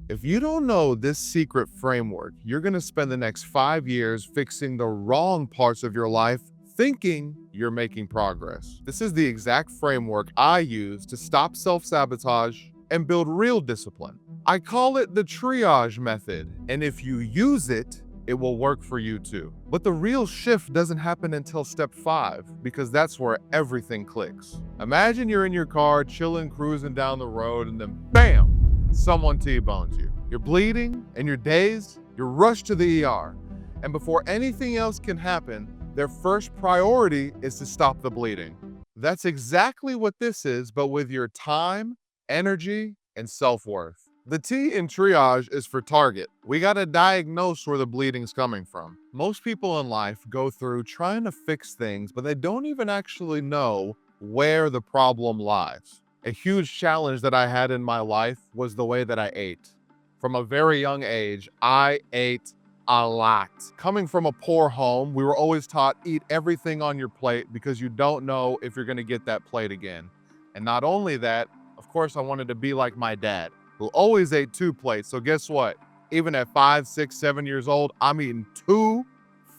If you don't know this secret framework, you're going to spend the next 5 years fixing the wrong parts of your life, thinking you're making progress. This is the exact framework I use to stop self-sabotage and build real discipline. I call it the triage method, and if you use it, it will work for you too. But the real shift doesn't happen until step 5, because that's where everything clicks. Imagine you're in your car, chilling, cruising down the road, and then BAM! Someone T-bones you. You're bleeding and you're dazed, you're rushed to the ER. And before anything else can happen, their first priority is to stop the bleeding. That's exactly what this is, but with your time, energy, and self-worth. The T in triage is for target. We gotta diagnose where the bleeding's coming from. Most people in life go through trying to fix things, but they don't even actually know where the problem lies. A huge challenge that I had in my life was the way that I ate. From a very young age, I ate a lot. Coming from a poor home, we were always taught eat everything on your plate because you don't know if you're gonna get that plate again. And not only that, of course, I wanted to be like my dad, who always ate 2 plates. So guess what? Even at 5, 6, 7 years old, I'm eating 2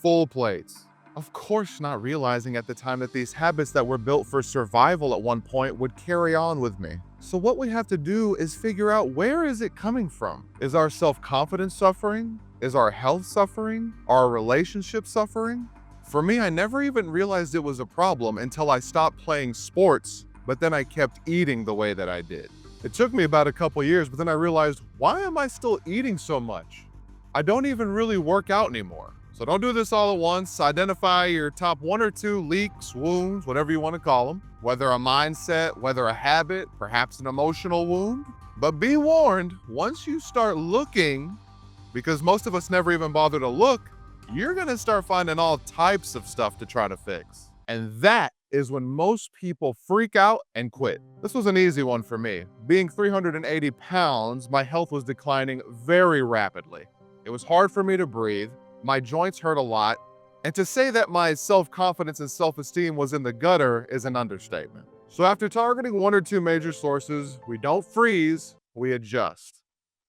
full plates. Of course, not realizing at the time that these habits that were built for survival at one point would carry on with me. So what we have to do is figure out, where is it coming from? Is our self-confidence suffering? Is our health suffering? Are our relationships suffering? For me, I never even realized it was a problem until I stopped playing sports, but then I kept eating the way that I did. It took me about a couple years, but then I realized, why am I still eating so much? I don't even really work out anymore. So don't do this all at once. Identify your top 1 or 2 leaks, wounds, whatever you want to call them, whether a mindset, whether a habit, perhaps an emotional wound. But be warned, once you start looking, because most of us never even bother to look, you're going to start finding all types of stuff to try to fix. And that is when most people freak out and quit. This was an easy one for me. Being 380 pounds, my health was declining very rapidly. It was hard for me to breathe. My joints hurt a lot. And to say that my self-confidence and self-esteem was in the gutter is an understatement. So after targeting 1 or 2 major sources, we don't freeze, we adjust.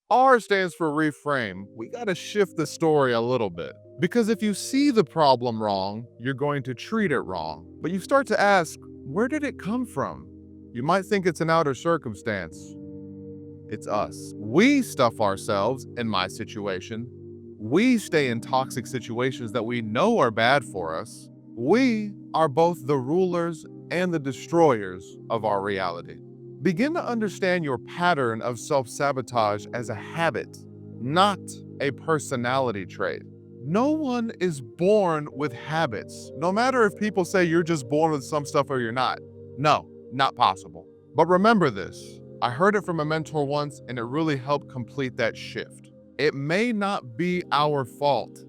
R stands for reframe. We gotta shift the story a little bit. Because if you see the problem wrong, you're going to treat it wrong. But you start to ask, where did it come from? You might think it's an outer circumstance. It's us. We stuff ourselves, in my situation. We stay in toxic situations that we know are bad for us. We are both the rulers and the destroyers of our reality. Begin to understand your pattern of self-sabotage as a habit, not a personality trait. No one is born with habits. No matter if people say you're just born with some stuff or you're not. No, not possible. But remember this. I heard it from a mentor once, and it really helped complete that shift. It may not be our fault,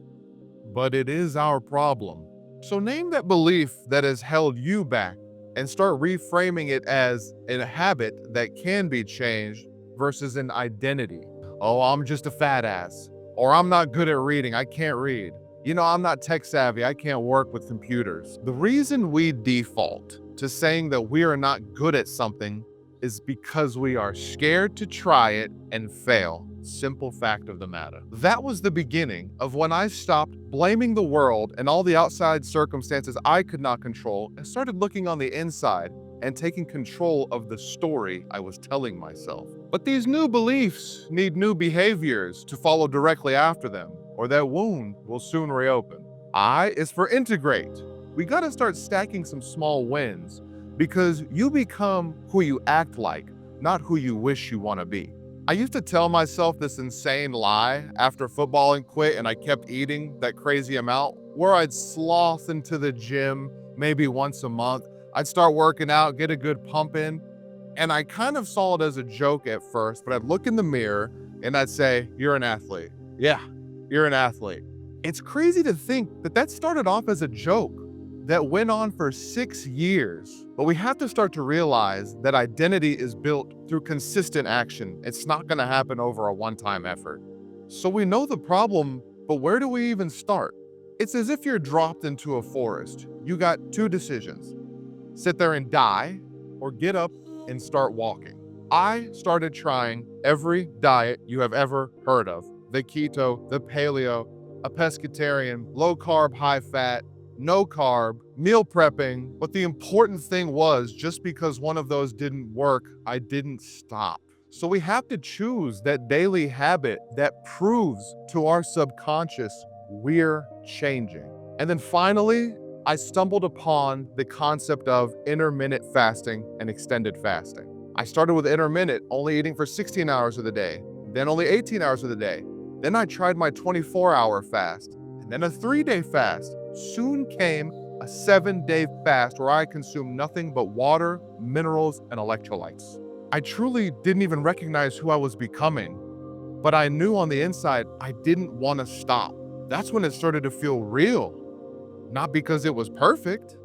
but it is our problem. So name that belief that has held you back and start reframing it as a habit that can be changed versus an identity. Oh, I'm just a fat ass. Or I'm not good at reading, I can't read. You know, I'm not tech savvy, I can't work with computers. The reason we default to saying that we are not good at something is because we are scared to try it and fail. Simple fact of the matter. That was the beginning of when I stopped blaming the world and all the outside circumstances I could not control and started looking on the inside and taking control of the story I was telling myself. But these new beliefs need new behaviors to follow directly after them, or that wound will soon reopen. I is for integrate. We gotta start stacking some small wins, because you become who you act like, not who you wish you wanna be. I used to tell myself this insane lie after footballing quit and I kept eating that crazy amount, where I'd sloth into the gym maybe once a month. I'd start working out, get a good pump in, and I kind of saw it as a joke at first, but I'd look in the mirror and I'd say, you're an athlete. Yeah, you're an athlete. It's crazy to think that that started off as a joke that went on for 6 years. But we have to start to realize that identity is built through consistent action. It's not gonna happen over a one-time effort. So we know the problem, but where do we even start? It's as if you're dropped into a forest. You got 2 decisions. Sit there and die, or get up and start walking. I started trying every diet you have ever heard of. The keto, the paleo, a pescatarian, low carb, high fat, no carb, meal prepping. But the important thing was, just because one of those didn't work, I didn't stop. So we have to choose that daily habit that proves to our subconscious we're changing. And then finally, I stumbled upon the concept of intermittent fasting and extended fasting. I started with intermittent, only eating for 16 hours of the day, then only 18 hours of the day. Then I tried my 24-hour fast, and then a 3-day fast. Soon came a 7-day fast where I consumed nothing but water, minerals, and electrolytes. I truly didn't even recognize who I was becoming, but I knew on the inside I didn't want to stop. That's when it started to feel real. Not because it was perfect,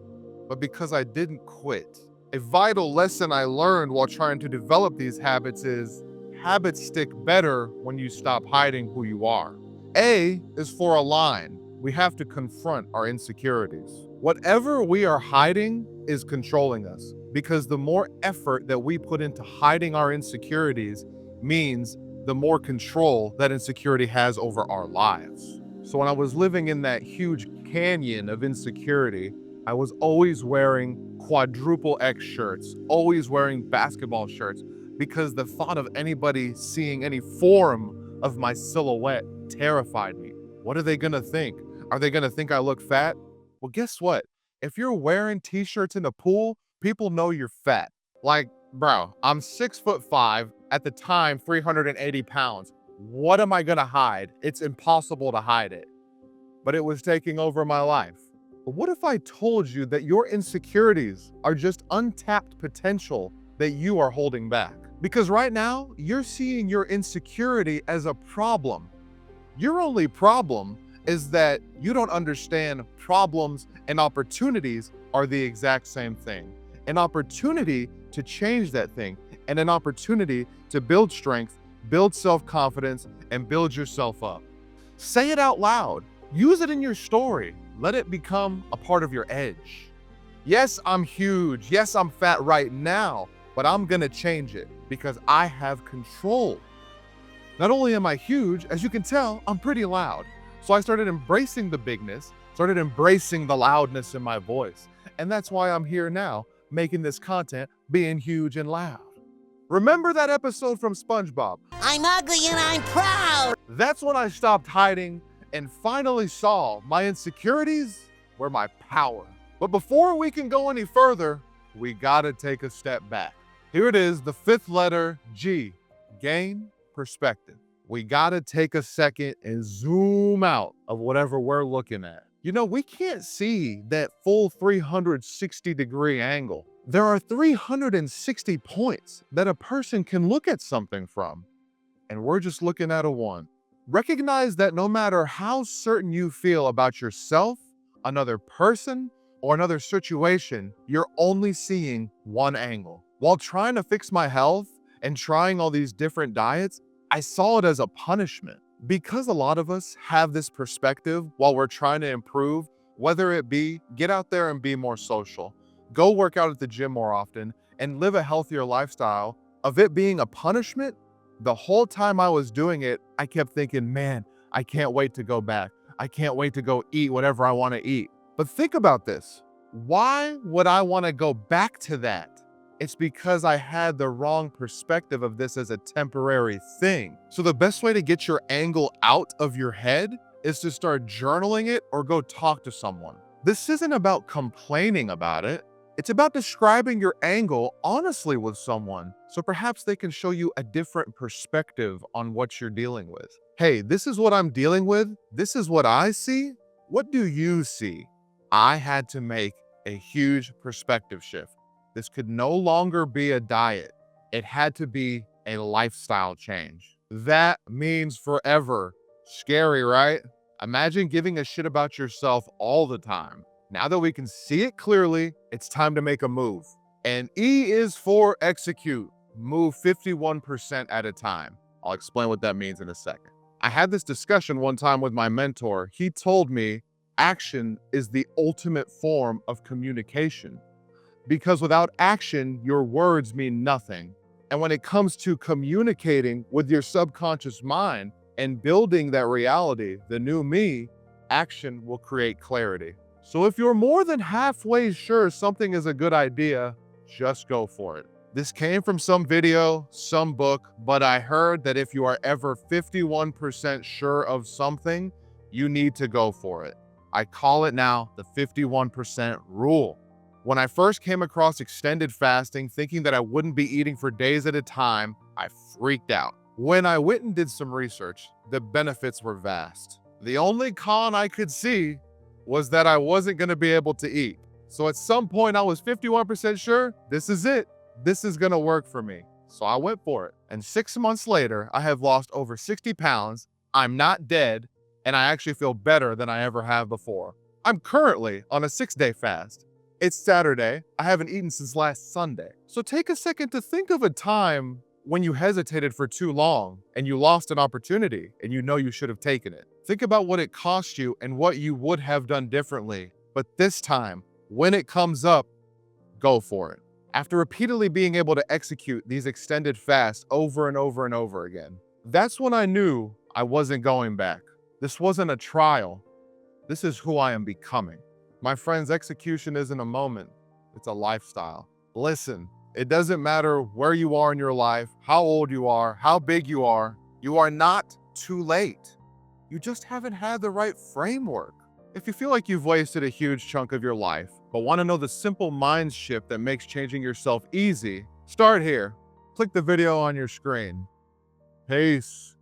but because I didn't quit. A vital lesson I learned while trying to develop these habits is habits stick better when you stop hiding who you are. A is for align. We have to confront our insecurities. Whatever we are hiding is controlling us, because the more effort that we put into hiding our insecurities means the more control that insecurity has over our lives. So when I was living in that huge canyon of insecurity, I was always wearing quadruple X shirts, always wearing basketball shirts, because the thought of anybody seeing any form of my silhouette terrified me. What are they gonna think? Are they gonna think I look fat? Well, guess what? If you're wearing t-shirts in the pool, people know you're fat. Like, bro, I'm 6'5", at the time, 380 pounds. What am I gonna hide? It's impossible to hide it. But it was taking over my life. But what if I told you that your insecurities are just untapped potential that you are holding back? Because right now, you're seeing your insecurity as a problem. Your only problem is that you don't understand problems and opportunities are the exact same thing. An opportunity to change that thing, and an opportunity to build strength, build self-confidence, and build yourself up. Say it out loud. Use it in your story. Let it become a part of your edge. Yes, I'm huge. Yes, I'm fat right now, but I'm gonna change it because I have control. Not only am I huge, as you can tell, I'm pretty loud. So I started embracing the bigness, started embracing the loudness in my voice. And that's why I'm here now, making this content, being huge and loud. Remember that episode from SpongeBob? I'm ugly and I'm proud. That's when I stopped hiding and finally saw my insecurities were my power. But before we can go any further, we gotta take a step back. Here it is, the 5th letter, G, gain perspective. We gotta take a second and zoom out of whatever we're looking at. You know, we can't see that full 360-degree angle. There are 360 points that a person can look at something from, and we're just looking at a one. Recognize that no matter how certain you feel about yourself, another person, or another situation, you're only seeing one angle. While trying to fix my health and trying all these different diets, I saw it as a punishment. Because a lot of us have this perspective while we're trying to improve, whether it be get out there and be more social, go work out at the gym more often, and live a healthier lifestyle, of it being a punishment, the whole time I was doing it, I kept thinking, man, I can't wait to go back. I can't wait to go eat whatever I want to eat. But think about this. Why would I want to go back to that? It's because I had the wrong perspective of this as a temporary thing. So the best way to get your angle out of your head is to start journaling it or go talk to someone. This isn't about complaining about it. It's about describing your angle honestly with someone, so perhaps they can show you a different perspective on what you're dealing with. Hey, this is what I'm dealing with. This is what I see. What do you see? I had to make a huge perspective shift. This could no longer be a diet. It had to be a lifestyle change. That means forever. Scary, right? Imagine giving a shit about yourself all the time. Now that we can see it clearly, it's time to make a move. And E is for execute. Move 51% at a time. I'll explain what that means in a second. I had this discussion one time with my mentor. He told me action is the ultimate form of communication. Because without action, your words mean nothing. And when it comes to communicating with your subconscious mind and building that reality, the new me, action will create clarity. So if you're more than halfway sure something is a good idea, just go for it. This came from some video, some book, but I heard that if you are ever 51% sure of something, you need to go for it. I call it now the 51% rule. When I first came across extended fasting, thinking that I wouldn't be eating for days at a time, I freaked out. When I went and did some research, the benefits were vast. The only con I could see was that I wasn't going to be able to eat. So at some point I was 51% sure this is it. This is going to work for me. So I went for it. And 6 months later, I have lost over 60 pounds. I'm not dead. And I actually feel better than I ever have before. I'm currently on a 6-day fast. It's Saturday. I haven't eaten since last Sunday. So take a second to think of a time when you hesitated for too long and you lost an opportunity and you know you should have taken it. Think about what it cost you and what you would have done differently. But this time, when it comes up, go for it. After repeatedly being able to execute these extended fasts over and over and over again, that's when I knew I wasn't going back. This wasn't a trial. This is who I am becoming. My friends, execution isn't a moment. It's a lifestyle. Listen, it doesn't matter where you are in your life, how old you are, how big you are not too late. You just haven't had the right framework. If you feel like you've wasted a huge chunk of your life, but want to know the simple mind shift that makes changing yourself easy, start here. Click the video on your screen. Peace.